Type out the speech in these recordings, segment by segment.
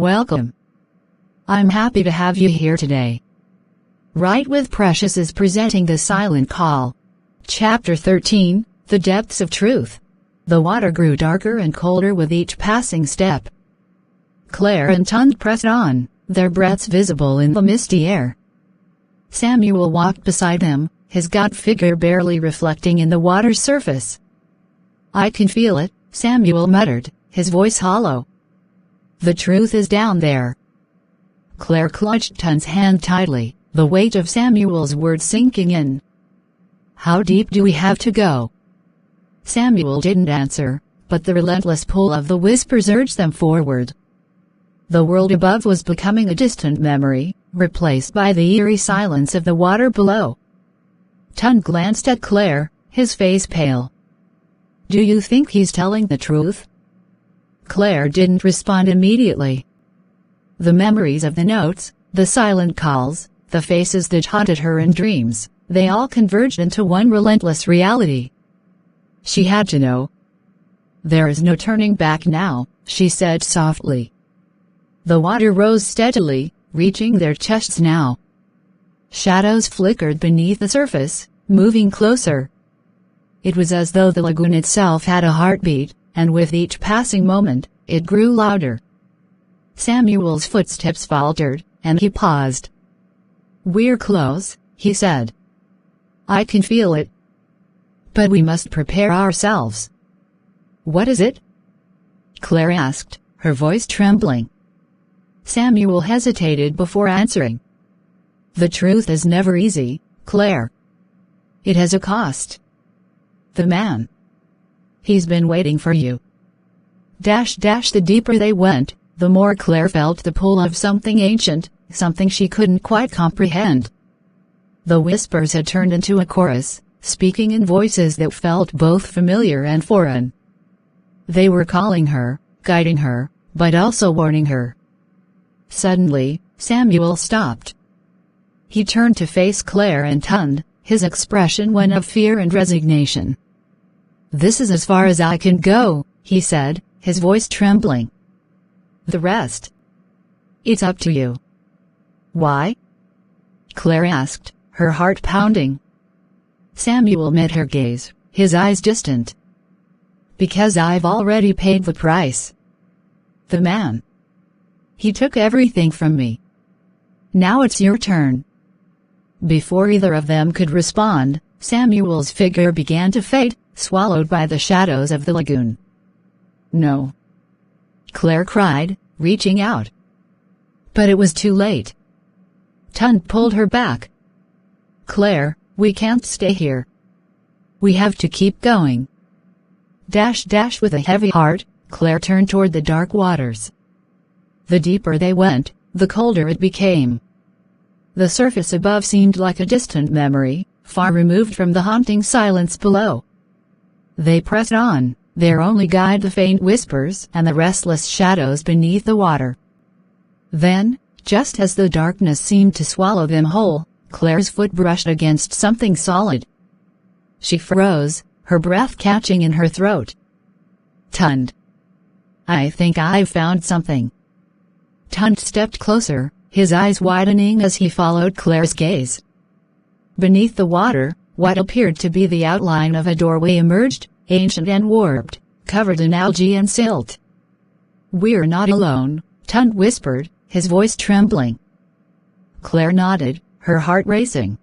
Welcome. I'm happy to have you here today. Write with Precious is presenting The Silent Call. Chapter 13, The Depths of Truth. The water grew darker and colder with each passing step. Claire and Tund pressed on, their breaths visible in the misty air. Samuel walked beside them, his gaunt figure barely reflecting in the water's surface. "I can feel it," Samuel muttered, his voice hollow. "The truth is down there." Claire clutched Tund's hand tightly, the weight of Samuel's words sinking in. "How deep do we have to go?" Samuel didn't answer, but the relentless pull of the whispers urged them forward. The world above was becoming a distant memory, replaced by the eerie silence of the water below. Tund glanced at Claire, his face pale. "Do you think he's telling the truth?" Claire didn't respond immediately. The memories of the notes, the silent calls, the faces that haunted her in dreams, they all converged into one relentless reality. She had to know. "There is no turning back now," she said softly. The water rose steadily, reaching their chests now. Shadows flickered beneath the surface, moving closer. It was as though the lagoon itself had a heartbeat, and with each passing moment, it grew louder. Samuel's footsteps faltered, and he paused. "We're close," he said. "I can feel it. But we must prepare ourselves." "What is it?" Claire asked, her voice trembling. Samuel hesitated before answering. "The truth is never easy, Claire. It has a cost. The man. He's been waiting for you." The deeper they went, the more Claire felt the pull of something ancient, something she couldn't quite comprehend. The whispers had turned into a chorus, speaking in voices that felt both familiar and foreign. They were calling her, guiding her, but also warning her. Suddenly, Samuel stopped. He turned to face Claire and Tund, his expression one of fear and resignation. "This is as far as I can go," he said, his voice trembling. "The rest? It's up to you." "Why?" Claire asked, her heart pounding. Samuel met her gaze, his eyes distant. "Because I've already paid the price. The man. He took everything from me. Now it's your turn." Before either of them could respond, Samuel's figure began to fade, swallowed by the shadows of the lagoon. "No!" Claire cried, reaching out. But it was too late. Tund pulled her back. "Claire, we can't stay here. We have to keep going." With a heavy heart, Claire turned toward the dark waters. The deeper they went, the colder it became. The surface above seemed like a distant memory, far removed from the haunting silence below. They pressed on, their only guide the faint whispers and the restless shadows beneath the water. Then, just as the darkness seemed to swallow them whole, Claire's foot brushed against something solid. She froze, her breath catching in her throat. "Tund. I think I've found something." Tund stepped closer, his eyes widening as he followed Claire's gaze. Beneath the water, what appeared to be the outline of a doorway emerged, ancient and warped, covered in algae and silt. "We're not alone," Tund whispered, his voice trembling. Claire nodded, her heart racing.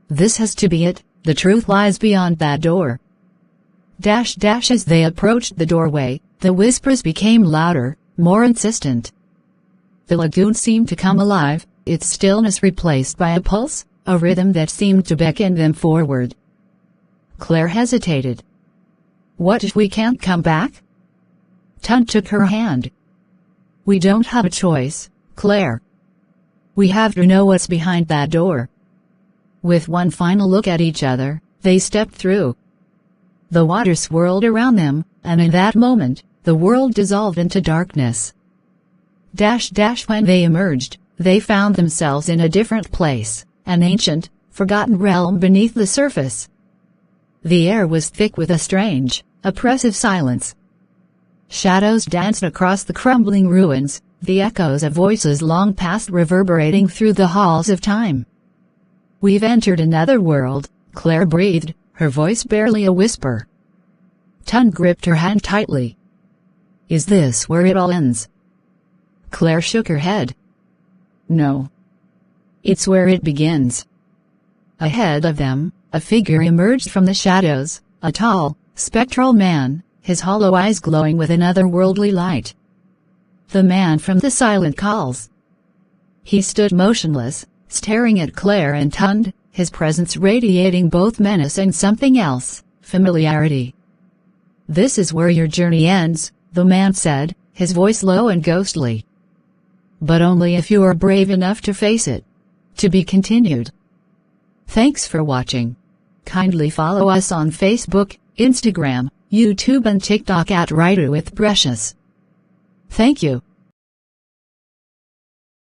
"This has to be it, the truth lies beyond that door." As they approached the doorway, the whispers became louder, more insistent. The lagoon seemed to come alive, its stillness replaced by a pulse, a rhythm that seemed to beckon them forward. Claire hesitated. "What if we can't come back?" Tund took her hand. "We don't have a choice, Claire. We have to know what's behind that door." With one final look at each other, they stepped through. The water swirled around them, and in that moment, the world dissolved into darkness. When they emerged, they found themselves in a different place, an ancient, forgotten realm beneath the surface. The air was thick with a strange, oppressive silence. Shadows danced across the crumbling ruins, the echoes of voices long past reverberating through the halls of time. "We've entered another world," Claire breathed, her voice barely a whisper. Tund gripped her hand tightly. "Is this where it all ends?" Claire shook her head. "No. It's where it begins." Ahead of them, a figure emerged from the shadows, a tall, spectral man, his hollow eyes glowing with an otherworldly light. The man from the silent calls. He stood motionless, staring at Claire and Tund, his presence radiating both menace and something else, familiarity. "This is where your journey ends," the man said, his voice low and ghostly. "But only if you are brave enough to face it. To be continued." Thanks for watching. Kindly follow us on Facebook, Instagram, YouTube and TikTok at Writer with Precious. Thank you.